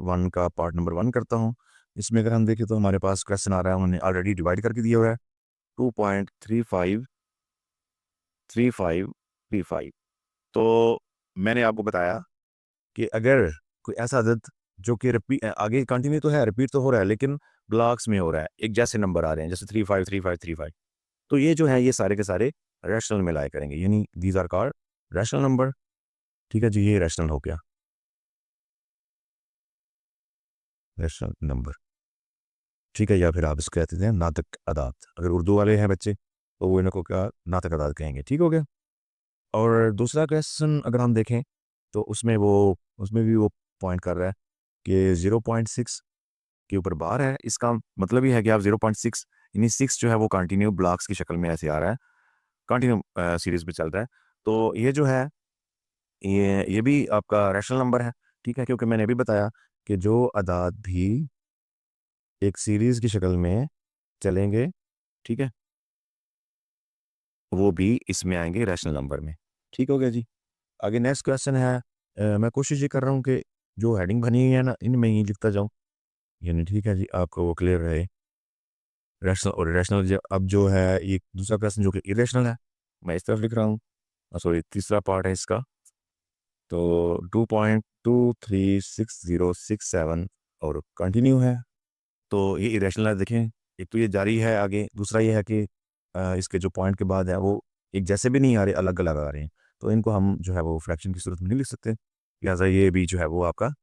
One का part number 1 करता हूँ। इसमें अगर हम देखें तो हमारे पास क्वेश्चन आ रहा है, उन्होंने ऑलरेडी डिवाइड करके दिया हुआ है 2.353535। तो मैंने आपको बताया कि अगर कोई ऐसा अदद जो कि रिपीट आगे कंटिन्यू तो है, रिपीट तो हो रहा है, लेकिन ब्लॉक्स में हो रहा है, एक जैसे नंबर आ रहे हैं, जैसे 353535, तो ये जो है ये सारे के सारे रैशनल में लाया करेंगे, यानी these are called rational number. ठीक है जी, ये रैशनल हो गया, रैशनल नंबर। ठीक है, या फिर आप इसको कहते हैं नातक अदाद। अगर उर्दू वाले हैं बच्चे तो वो इनको क्या नातक अदाद कहेंगे। ठीक हो गया। और दूसरा क्वेश्चन अगर हम देखें तो उसमें भी वो पॉइंट कर रहा है कि 0.6 के ऊपर बार है। इसका मतलब ये है कि आप 0.6 यानी 6 जो है वो कंटिन्यू ब्लॉक्स की शक्ल में ऐसे आ रहा है, कंटिन्यू सीरीज में चल रहा है। तो ये जो है ये भी आपका रैशनल नंबर है। ठीक है, क्योंकि मैंने अभी बताया कि जो अदाद भी एक सीरीज की शक्ल में चलेंगे, ठीक है, वो भी इसमें आएंगे रैशनल नंबर में। ठीक हो गया जी। आगे नेक्स्ट क्वेश्चन है, मैं कोशिश ये कर रहा हूँ कि जो हेडिंग बनी हुई है ना इनमें ही लिखता जाऊँ, यानी ठीक है जी, आपको वो क्लियर रहे। रैशनल और इरेशनल, अब जो है ये दूसरा क्वेश्चन जो कि इरेशनल है, मैं इस तरफ लिख रहा हूँ, सॉरी तीसरा पार्ट है इसका। तो 2.236067 और कंटिन्यू है, तो ये इरेशनल है। देखें, एक तो ये जारी है आगे, दूसरा ये है कि इसके जो पॉइंट के बाद है वो एक जैसे भी नहीं आ रहे, अलग अलग आ रहे हैं, तो इनको हम जो है वो फ्रैक्शन की सूरत में नहीं लिख सकते, लिहाजा ये भी जो है वो आपका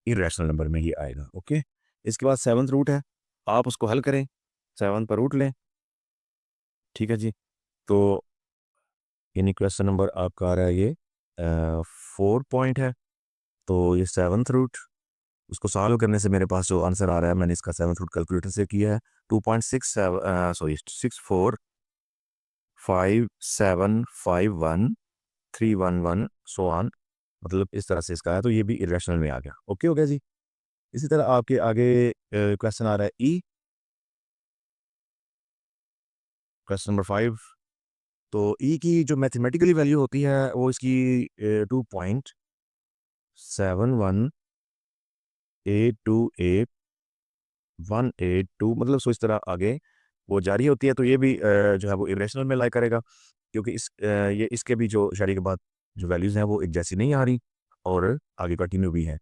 इरेशनल नंबर में ही आएगा। ओके, इसके बाद सेवन्थ रूट है, आप उसको हल करें, 7 पर रूट लें। ठीक है जी। तो यानी क्वेश्चन नंबर आपका आ रहा है ये 4 पॉइंट है, तो ये सेवन्थ रूट, उसको सॉल्व करने से मेरे पास जो आंसर आ रहा है, मैंने इसका सेवन्थ रूट कैलकुलेटर से किया है 2.67 सॉरी 645751 311 सो ऑन, मतलब इस तरह से इसका है, तो ये भी इरेशनल में आ गया। ओके हो गया जी। इसी तरह आपके आगे क्वेश्चन आ रहा है ई, क्वेश्चन नंबर 5। तो ई की जो मैथमेटिकली वैल्यू होती है वो इसकी 2.71828 मतलब सो इस तरह आगे वो जारी होती है, तो ये भी जो है वो इरेशनल में लाई करेगा, क्योंकि ये इसके भी जो शादी के बाद जो वैल्यूज़ हैं वो एक जैसी नहीं आ रही और आगे कंटिन्यू भी है।